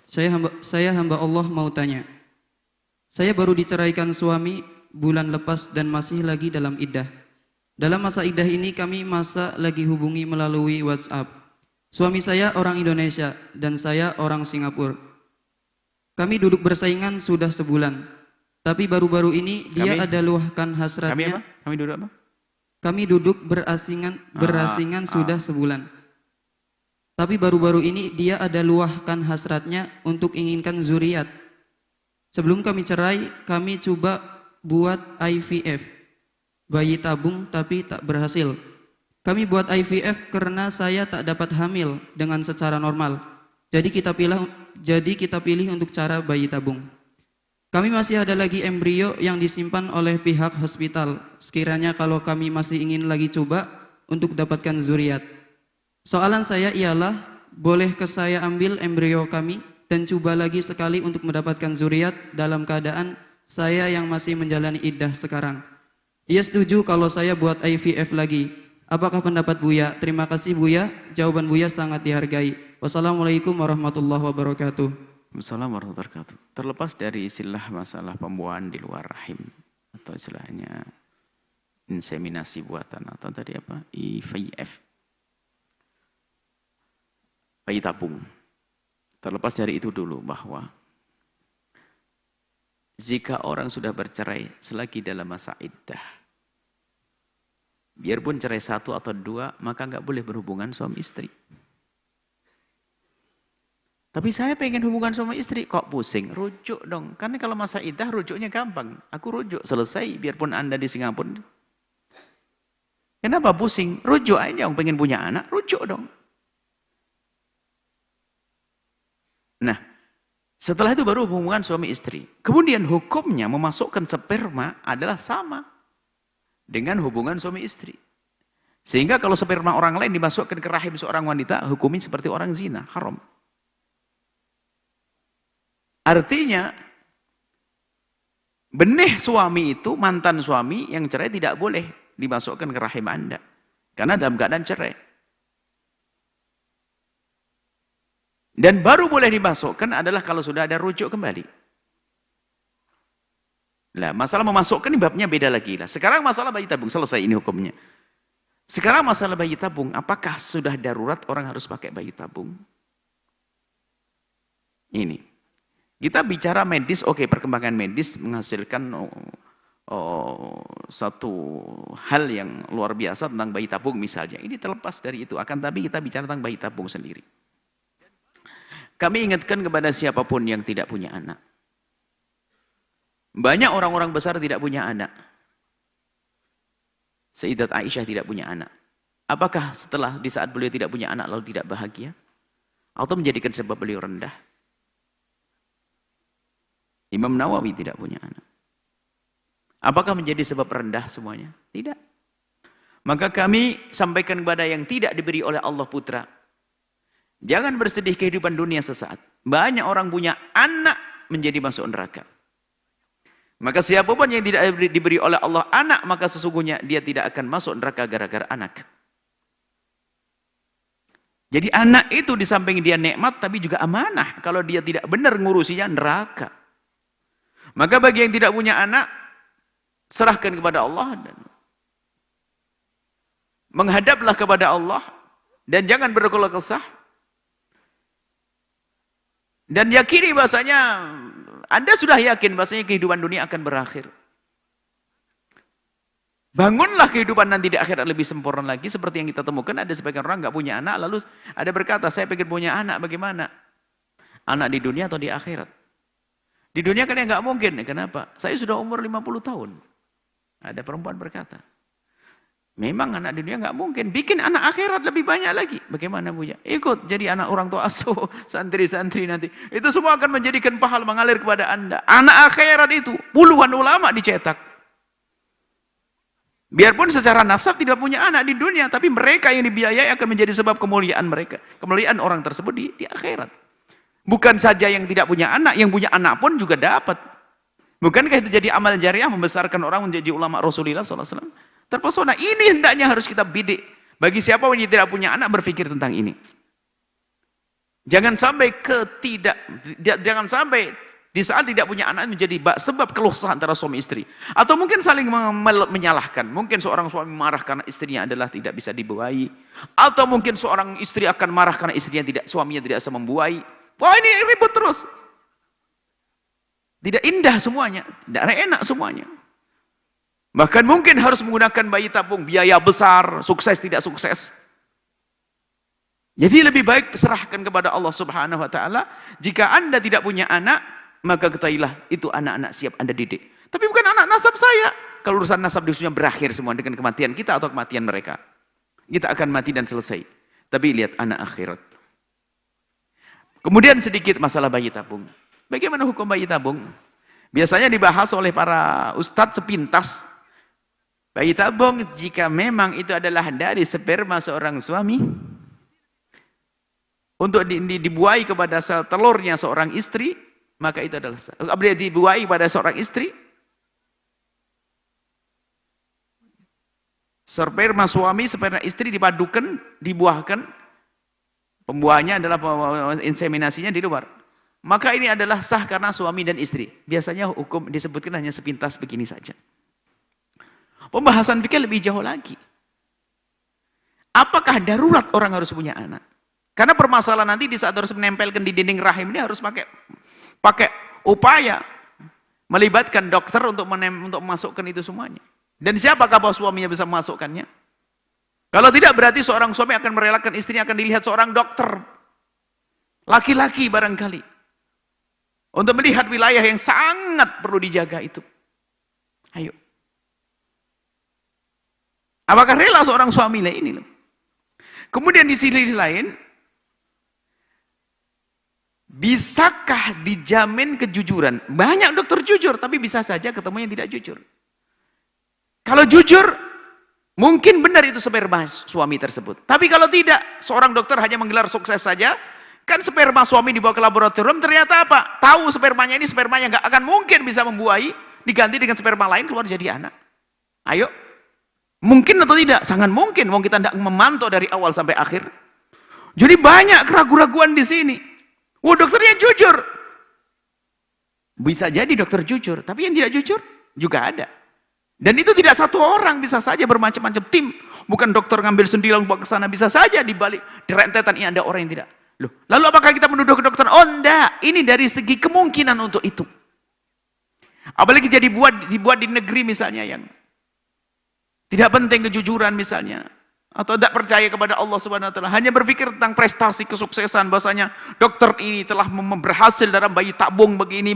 Saya hamba Allah mau tanya. Saya baru diceraikan suami bulan lepas dan masih lagi dalam iddah. Dalam masa iddah ini kami lagi hubungi melalui WhatsApp. Suami saya orang Indonesia dan saya orang Singapura. Kami duduk bersaingan sudah sebulan. Tapi baru-baru ini dia ada luahkan hasratnya. Kami duduk apa? Kami duduk berasingan sudah sebulan. Tapi baru-baru ini dia ada luahkan hasratnya untuk inginkan zuriat. Sebelum kami cerai, kami coba buat IVF, bayi tabung, tapi tak berhasil. Kami buat IVF karena saya tak dapat hamil dengan secara normal. Jadi kita pilih untuk cara bayi tabung. Kami masih ada lagi embrio yang disimpan oleh pihak hospital. Sekiranya kalau kami masih ingin lagi coba untuk dapatkan zuriat. Soalan saya ialah, bolehkah saya ambil embrio kami dan coba lagi sekali untuk mendapatkan zuriat dalam keadaan saya yang masih menjalani iddah sekarang? Ia setuju kalau saya buat IVF lagi. Apakah pendapat Buya? Terima kasih Buya, jawaban Buya sangat dihargai. Wassalamualaikum warahmatullahi wabarakatuh. Assalamualaikum warahmatullahi wabarakatuh. Terlepas dari istilah masalah pembuahan di luar rahim atau istilahnya inseminasi buatan atau tadi apa? IVF. Bayi tabung. Terlepas dari itu dulu bahwa jika orang sudah bercerai selagi dalam masa iddah, biarpun cerai 1 atau 2, maka nggak boleh berhubungan suami istri. Tapi saya pengen hubungan suami istri, kok pusing? Rujuk dong. Karena kalau masa iddah rujuknya gampang. Aku rujuk, selesai. Biarpun Anda di Singapura. Kenapa pusing? Rujuk aja, yang pengen punya anak, rujuk dong. Nah, setelah itu baru hubungan suami istri. Kemudian hukumnya memasukkan sperma adalah sama dengan hubungan suami istri. Sehingga kalau sperma orang lain dimasukkan ke rahim seorang wanita, hukumnya seperti orang zina, haram. Artinya, benih suami itu, mantan suami yang cerai tidak boleh dimasukkan ke rahim Anda. Karena dalam keadaan cerai. Dan baru boleh dimasukkan adalah kalau sudah ada rujuk kembali. Lah, masalah memasukkan ini babnya beda lagi lah. Sekarang masalah bayi tabung, selesai ini hukumnya. Sekarang masalah bayi tabung, apakah sudah darurat orang harus pakai bayi tabung? Ini. Kita bicara medis, oke, perkembangan medis menghasilkan satu hal yang luar biasa tentang bayi tabung misalnya. Ini terlepas dari itu, akan tapi kita bicara tentang bayi tabung sendiri. Kami ingatkan kepada siapapun yang tidak punya anak. Banyak orang-orang besar tidak punya anak. Sayyidat Aisyah tidak punya anak. Apakah setelah di saat beliau tidak punya anak lalu tidak bahagia? Atau menjadikan sebab beliau rendah? Imam Nawawi tidak punya anak. Apakah menjadi sebab rendah semuanya? Tidak. Maka kami sampaikan kepada yang tidak diberi oleh Allah putra. Jangan bersedih kehidupan dunia sesaat. Banyak orang punya anak menjadi masuk neraka. Maka siapapun yang tidak diberi oleh Allah anak, maka sesungguhnya dia tidak akan masuk neraka gara-gara anak. Jadi anak itu di samping dia nikmat, tapi juga amanah. Kalau dia tidak benar ngurusinya, neraka. Maka bagi yang tidak punya anak, serahkan kepada Allah. Dan menghadaplah kepada Allah. Dan jangan berkeluh kesah. Dan yakini bahasanya, Anda sudah yakin bahasanya kehidupan dunia akan berakhir. Bangunlah kehidupan nanti di akhirat lebih sempurna lagi. Seperti yang kita temukan, ada sebagian orang nggak punya anak, lalu ada berkata, saya pengen punya anak, bagaimana? Anak di dunia atau di akhirat? Di dunia kan ya nggak mungkin. Kenapa? Saya sudah umur 50 tahun. Ada perempuan berkata, memang anak di dunia nggak mungkin. Bikin anak akhirat lebih banyak lagi. Bagaimana Bu ya? Ikut jadi anak orang tua asuh, santri-santri nanti. Itu semua akan menjadikan pahala mengalir kepada Anda. Anak akhirat itu puluhan ulama dicetak. Biarpun secara nafsah tidak punya anak di dunia, tapi mereka yang dibiayai akan menjadi sebab kemuliaan mereka. Kemuliaan orang tersebut di akhirat. Bukan saja yang tidak punya anak, yang punya anak pun juga dapat. Bukankah itu jadi amal jariah membesarkan orang menjadi ulama Rasulullah SAW? Terpesona. Ini hendaknya harus kita bidik. Bagi siapa yang tidak punya anak berpikir tentang ini. Jangan sampai jangan sampai di saat tidak punya anak menjadi sebab keluh kesah antara suami istri. Atau mungkin saling menyalahkan. Mungkin seorang suami marah karena istrinya adalah tidak bisa dibuai. Atau mungkin seorang istri akan marah karena suaminya tidak bisa membuai. Wah, ini ribut terus. Tidak indah semuanya, tidak enak semuanya. Bahkan mungkin harus menggunakan bayi tabung, biaya besar, sukses tidak sukses. Jadi lebih baik serahkan kepada Allah Subhanahu wa taala. Jika Anda tidak punya anak, maka ketahuilah itu anak-anak siap Anda didik. Tapi bukan anak nasab saya. Kalau urusan nasab di dunia berakhir semua dengan kematian kita atau kematian mereka. Kita akan mati dan selesai. Tapi lihat anak akhirat. Kemudian sedikit masalah bayi tabung. Bagaimana hukum bayi tabung? Biasanya dibahas oleh para ustadz sepintas. Bayi tabung jika memang itu adalah dari sperma seorang suami, untuk dibuai kepada sel telurnya seorang istri, maka itu adalah dibuai pada seorang istri, sperma suami, sperma istri dipadukan, dibuahkan, pembuahannya adalah inseminasinya di luar. Maka ini adalah sah karena suami dan istri. Biasanya hukum disebutkan hanya sepintas begini saja. Pembahasan fikih lebih jauh lagi. Apakah darurat orang harus punya anak? Karena permasalahan nanti di saat harus menempelkan di dinding rahim ini harus pakai upaya melibatkan dokter untuk memasukkan itu semuanya. Dan siapakah bahwa suaminya bisa memasukkannya? Kalau tidak berarti seorang suami akan merelakan istrinya akan dilihat seorang dokter. Laki-laki barangkali. Untuk melihat wilayah yang sangat perlu dijaga itu. Ayo. Apakah rela seorang suami ini? Kemudian di sisi lain, bisakah dijamin kejujuran? Banyak dokter jujur, tapi bisa saja ketemu yang tidak jujur. Kalau jujur, mungkin benar itu sperma suami tersebut. Tapi kalau tidak, seorang dokter hanya menggelar sukses saja, kan sperma suami dibawa ke laboratorium, ternyata apa? Tahu spermanya ini spermanya nggak akan mungkin bisa membuai, diganti dengan sperma lain keluar jadi anak. Ayo, mungkin atau tidak? Sangat mungkin, wong kita tidak memantau dari awal sampai akhir. Jadi banyak keraguan-keraguan di sini. Wah, dokternya jujur. Bisa jadi dokter jujur, tapi yang tidak jujur juga ada. Dan itu tidak satu orang, bisa saja bermacam-macam tim. Bukan dokter ngambil sendilang bawa ke sana, bisa saja di balik di rentetan ini ada orang yang tidak. Loh, lalu apakah kita menuduh ke dokter? Oh enggak, ini dari segi kemungkinan untuk itu. Apalagi dibuat di negeri misalnya yang tidak penting kejujuran misalnya. Atau tidak percaya kepada Allah Subhanahu wa taala, hanya berpikir tentang prestasi kesuksesan, bahasanya dokter ini telah berhasil dalam bayi tabung begini.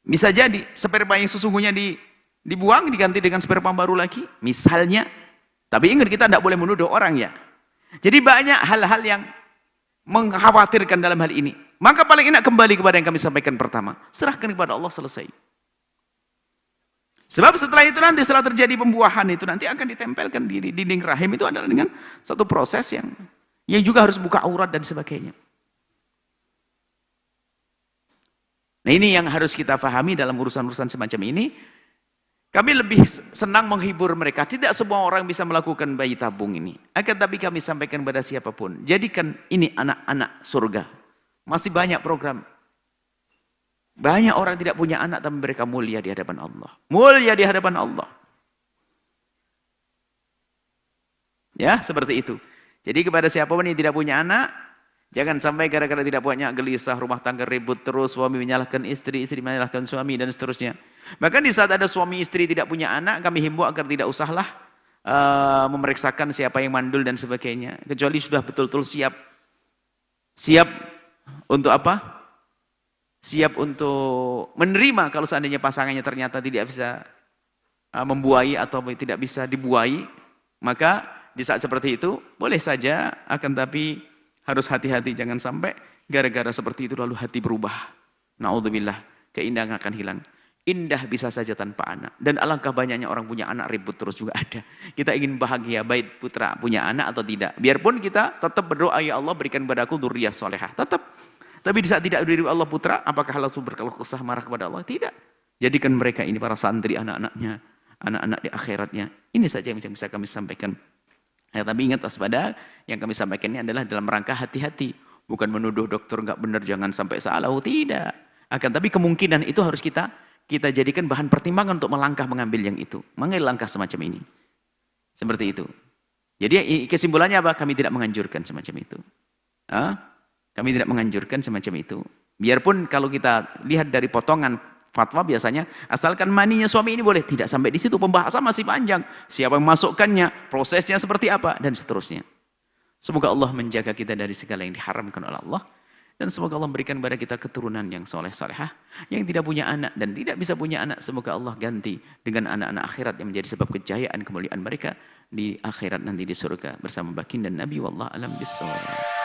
Bisa jadi sperma yang sesungguhnya dibuang diganti dengan sperma baru lagi, misalnya. Tapi ingat kita tidak boleh menuduh orang ya. Jadi banyak hal-hal yang mengkhawatirkan dalam hal ini. Maka paling enak kembali kepada yang kami sampaikan pertama. Serahkan kepada Allah, selesai. Sebab setelah itu nanti, setelah terjadi pembuahan itu nanti akan ditempelkan di dinding rahim, itu adalah dengan satu proses yang juga harus buka aurat dan sebagainya. Nah, ini yang harus kita pahami dalam urusan-urusan semacam ini. Kami lebih senang menghibur mereka. Tidak semua orang bisa melakukan bayi tabung ini. Akan tapi kami sampaikan kepada siapapun, jadikan ini anak-anak surga. Masih banyak program. Banyak orang tidak punya anak tapi mereka mulia di hadapan Allah. Mulia di hadapan Allah. Ya, seperti itu. Jadi kepada siapapun yang tidak punya anak, jangan sampai gara-gara tidak punya gelisah, rumah tangga ribut terus, suami menyalahkan istri, istri menyalahkan suami, dan seterusnya. Bahkan di saat ada suami istri tidak punya anak, kami himbau agar tidak usahlah memeriksakan siapa yang mandul dan sebagainya. Kecuali sudah betul-betul siap. Siap untuk apa? Siap untuk menerima kalau seandainya pasangannya ternyata tidak bisa membuai atau tidak bisa dibuai. Maka di saat seperti itu, boleh saja, akan tapi harus hati-hati, jangan sampai gara-gara seperti itu lalu hati berubah. Na'udzubillah, keindahan akan hilang. Indah bisa saja tanpa anak. Dan alangkah banyaknya orang punya anak ribut terus juga ada. Kita ingin bahagia, baik putra punya anak atau tidak. Biarpun kita tetap berdoa, ya Allah berikan padaku dzurriyyah solehah. Tetap. Tapi di saat tidak diberi Allah putra, apakah langsung berkeluh kesah marah kepada Allah? Tidak. Jadikan mereka ini para santri anak-anaknya, anak-anak di akhiratnya. Ini saja yang bisa kami sampaikan. Ya, tapi ingat waspada, yang kami sampaikan ini adalah dalam rangka hati-hati. Bukan menuduh dokter nggak benar, jangan sampai salah. Oh, tidak. Akan tapi kemungkinan itu harus kita jadikan bahan pertimbangan untuk melangkah mengambil yang itu. Mengambil langkah semacam ini. Seperti itu. Jadi kesimpulannya apa? Kami tidak menganjurkan semacam itu. Kami tidak menganjurkan semacam itu. Biarpun kalau kita lihat dari potongan fatwa biasanya, asalkan maninya suami ini boleh. Tidak sampai di situ, pembahasan masih panjang. Siapa yang masukkannya, prosesnya seperti apa, dan seterusnya. Semoga Allah menjaga kita dari segala yang diharamkan oleh Allah. Dan semoga Allah memberikan kepada kita keturunan yang soleh-solehah. Yang tidak punya anak dan tidak bisa punya anak. Semoga Allah ganti dengan anak-anak akhirat yang menjadi sebab kejayaan kemuliaan mereka di akhirat nanti di surga. Bersama baginda Nabi. Wallah alam bisawab.